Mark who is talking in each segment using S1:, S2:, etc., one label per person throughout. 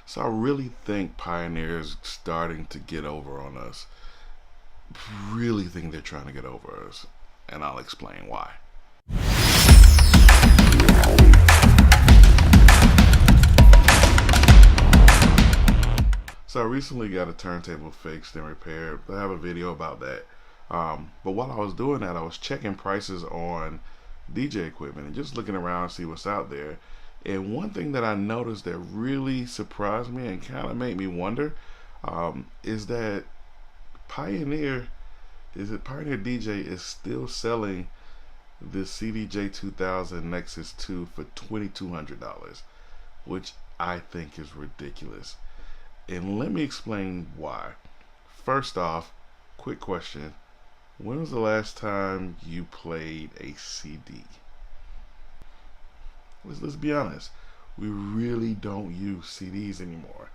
S1: So I really think Pioneer is starting to get over on us. Really think they're trying to get over us, and I'll explain why. So I recently got a turntable fixed and repaired. I have a video about that. But while I was doing that, I was checking prices on DJ equipment and just looking around to see what's out there. And one thing that I noticed that really surprised me and kind of made me wonder is that Pioneer, Pioneer DJ is still selling the CDJ-2000 NXS 2 for $2,200, which I think is ridiculous. And let me explain why. First off, quick question. When was the last time you played a CD? Let's be honest. We really don't use CDs anymore.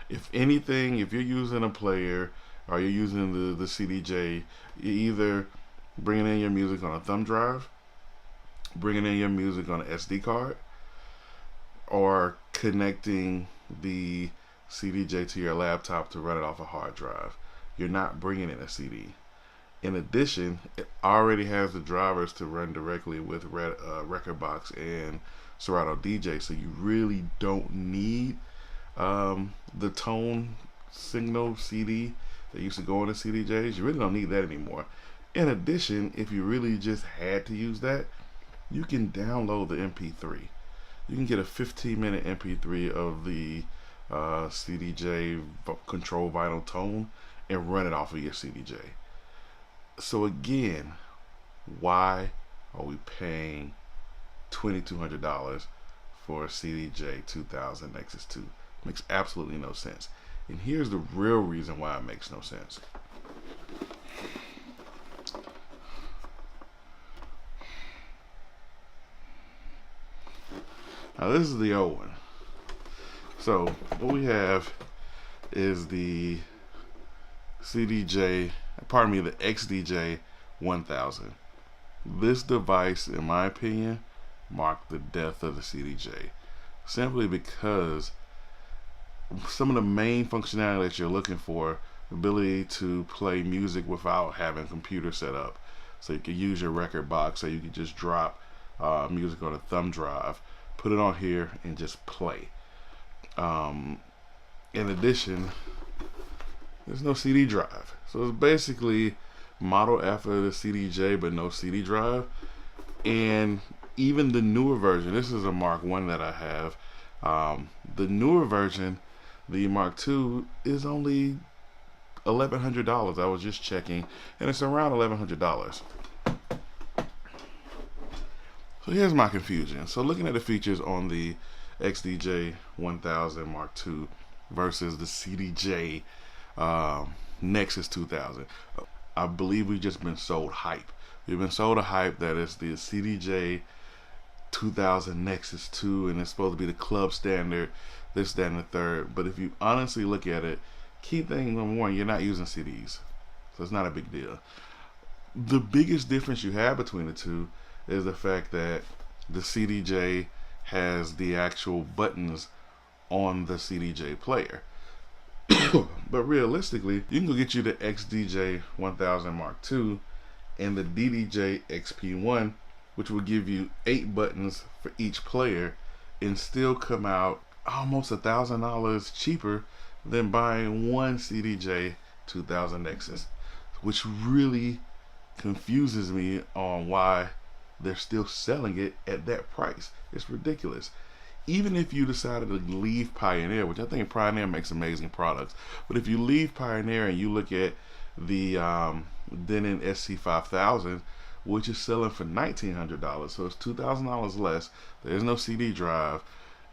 S1: If anything, if you're using a player or you're using the CDJ, you're either bringing in your music on a thumb drive, bringing in your music on an SD card, or connecting the CDJ to your laptop to run it off a hard drive. You're not bringing in a CD. In addition, it already has the drivers to run directly with Rekordbox and Serato DJ, so you really don't need the tone signal CD that used to go on the CDJs. You really don't need that anymore. In addition, if you really just had to use that, you can download the MP3. You can get a 15-minute MP3 of the CDJ control vinyl tone and run it off of your CDJ. So again, why are we paying $2,200 for a CDJ-2000 NXS 2? Makes absolutely no sense. And here's the real reason why it makes no sense. Now this is the old one. So what we have is the CDJ, pardon me, the XDJ-1000. This device, in my opinion, marked the death of the CDJ, simply because some of the main functionality that you're looking for, ability to play music without having a computer set up, so you can use your record box, so you can just drop music on a thumb drive, put it on here, and just play. In addition, there's no CD drive, so it's basically modeled after the CDJ but no CD drive. And even the newer version, this is a Mark 1 that I have, the newer version, the Mark 2, is only $1,100. I was just checking, and it's around $1,100. So here's my confusion. So looking at the features on the XDJ-1000 Mark II versus the CDJ NXS 2000, I believe we've just been sold hype. We've been sold a hype that it's the CDJ 2000 NXS 2 and it's supposed to be the club standard, this, that, and the third. But if you honestly look at it, key thing number one, you're not using CDs, so it's not a big deal. The biggest difference you have between the two is the fact that the CDJ has the actual buttons on the CDJ player. But realistically, you can go get you the XDJ-1000 Mark II and the DDJ XP1, which will give you 8 buttons for each player and still come out almost $1,000 cheaper than buying one CDJ 2000 NXS, which really confuses me on why they're still selling it at that price. It's ridiculous. Even if you decided to leave Pioneer, which I think Pioneer makes amazing products, but if you leave Pioneer and you look at the Denon SC5000, which is selling for $1,900, so it's $2,000 less. There's no CD drive,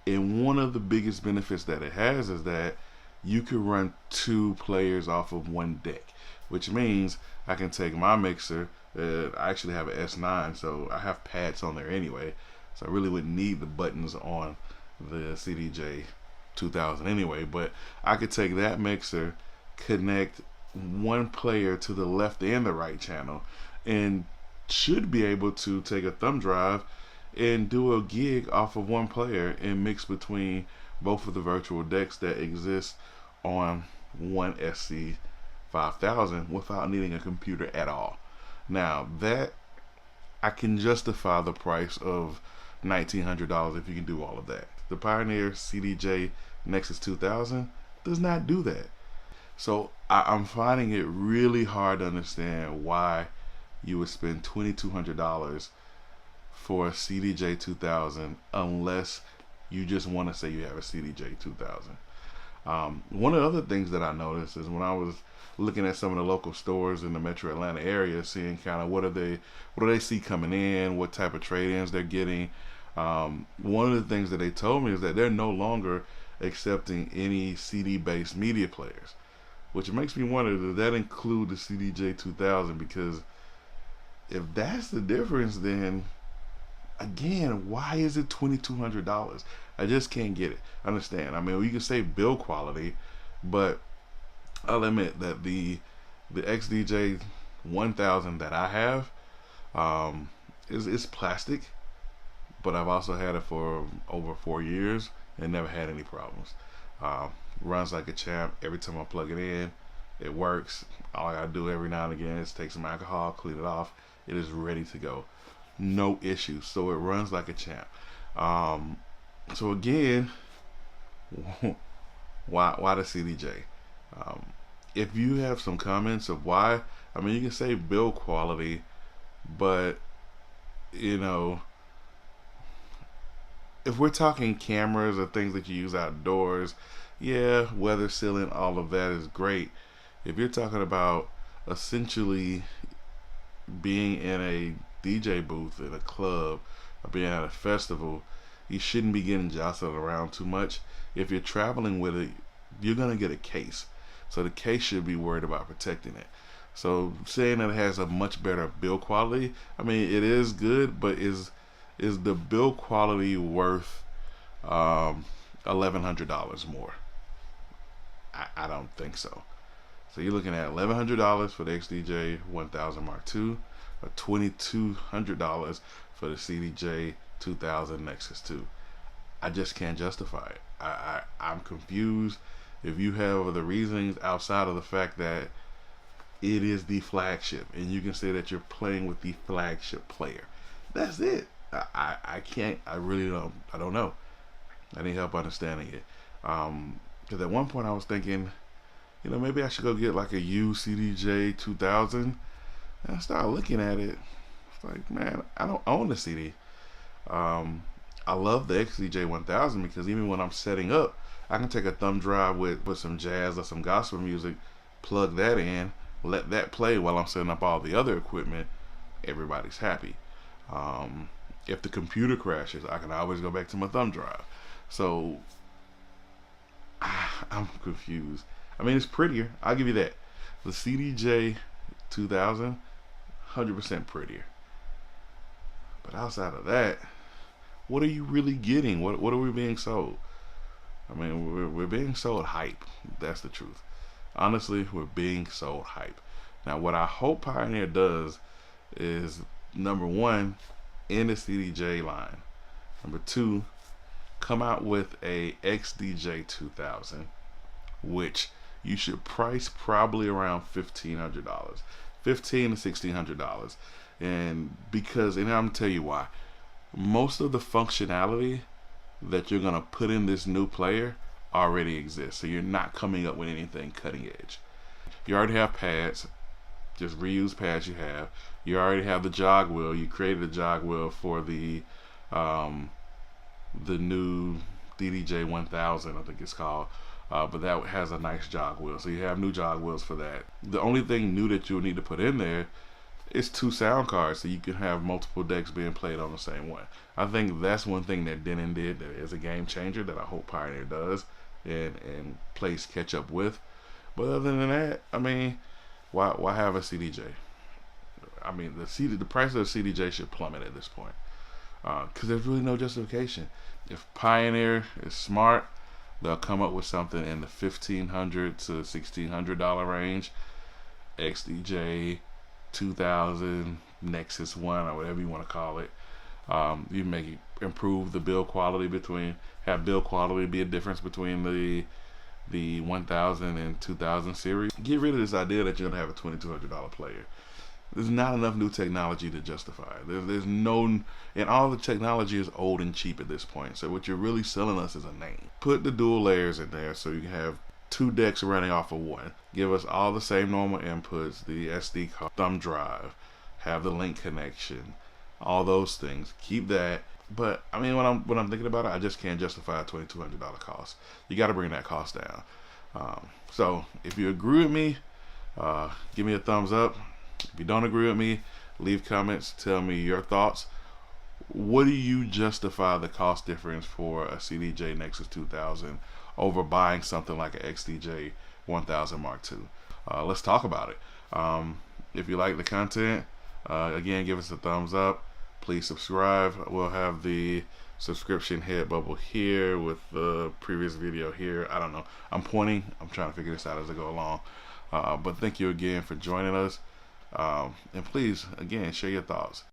S1: and one of the biggest benefits that it has is that you can run 2 players off of one deck, which means I can take my mixer. I actually have an S9, so I have pads on there anyway, so I really wouldn't need the buttons on the CDJ 2000 anyway. But I could take that mixer, connect one player to the left and the right channel, and should be able to take a thumb drive and do a gig off of one player and mix between both of the virtual decks that exist on one SC5000 without needing a computer at all. Now that I can justify the price of $1,900 if you can do all of that. The Pioneer CDJ Nexus 2000 does not do that. So I'm finding it really hard to understand why you would spend $2,200 for a CDJ-2000 unless you just want to say you have a CDJ-2000. One of the other things that I noticed is when I was looking at some of the local stores in the Metro Atlanta area, seeing kind of what do they see coming in, what type of trade-ins they're getting. One of the things that they told me is that they're no longer accepting any CD-based media players, which makes me wonder, does that include the CDJ-2000? Because if that's the difference, then again, why is it $2,200? I just can't get it. Understand? I mean, we can say build quality, but I'll admit that the XDJ-1000 that I have is plastic, but I've also had it for over 4 years and never had any problems. Runs like a champ. Every time I plug it in, it works. All I gotta do every now and again is take some alcohol, clean it off. It is ready to go. No issues. So it runs like a champ. So again, why the CDJ? If you have some comments of why, I mean, you can say build quality, but you know, if we're talking cameras or things that you use outdoors, yeah, weather sealing, all of that is great. If you're talking about essentially being in a DJ booth in a club or being at a festival, you shouldn't be getting jostled around too much. If you're traveling with it, you're gonna get a case, so the case should be worried about protecting it. So saying that it has a much better build quality, I mean, it is good, but is the build quality worth $1,100 more? I don't think so. So you're looking at $1,100 for the XDJ-1000 Mark II, or $2,200 for the CDJ-2000 Nexus 2. I just can't justify it. I'm confused. If you have other reasons outside of the fact that it is the flagship, and you can say that you're playing with the flagship player, that's it. I can't. I really don't. I don't know. I need help understanding it. Because at one point I was thinking, you know, maybe I should go get like a used CDJ-2000. And I started looking at it. It's like, man, I don't own the CD. I love the XDJ-1000 because even when I'm setting up, I can take a thumb drive with some jazz or some gospel music, plug that in, let that play while I'm setting up all the other equipment. Everybody's happy. If the computer crashes, I can always go back to my thumb drive. So I'm confused. I mean, it's prettier. I'll give you that. The CDJ-2000, 100% prettier. But outside of that, what are you really getting? What are we being sold? I mean, we're being sold hype. That's the truth. Honestly, we're being sold hype. Now, what I hope Pioneer does is, number one, end the CDJ line. Number two, come out with a XDJ-2000, which you should price probably around $1,500, $1,500 to $1,600, and I'm gonna tell you why. Most of the functionality that you're gonna put in this new player already exists, so you're not coming up with anything cutting edge. You already have pads. Just reuse pads you have. You already have the jog wheel. You created a jog wheel for the new CDJ-1000, I think it's called. But that has a nice jog wheel. So you have new jog wheels for that. The only thing new that you'll need to put in there is 2 sound cards, so you can have multiple decks being played on the same one. I think that's one thing that Denon did that is a game changer that I hope Pioneer does and plays catch up with. But other than that, I mean, why have a CDJ? I mean, the price of the CDJ should plummet at this point, because there's really no justification. If Pioneer is smart, they'll come up with something in the $1,500 to $1,600 range. XDJ 2000 Nexus 1, or whatever you want to call it. You make improve the build quality have build quality be a difference between the 1000 and 2000 series. Get rid of this idea that you're gonna have a $2,200 player. There's not enough new technology to justify it. There's no, and all the technology is old and cheap at this point. So what you're really selling us is a name. Put the dual layers in there so you can have 2 decks running off of 1. Give us all the same normal inputs, the SD card, thumb drive, have the link connection, all those things. Keep that. But I mean, when I'm thinking about it, I just can't justify a $2,200 cost. You got to bring that cost down. So if you agree with me, give me a thumbs up. If you don't agree with me, leave comments. Tell me your thoughts. What do you justify the cost difference for a CDJ Nexus 2000 over buying something like a CDJ-2000 Mark II? Let's talk about it. If you like the content, again, give us a thumbs up. Please subscribe. We'll have the subscription head bubble here with the previous video here. I don't know. I'm pointing. I'm trying to figure this out as I go along. But thank you again for joining us. And please, again, share your thoughts.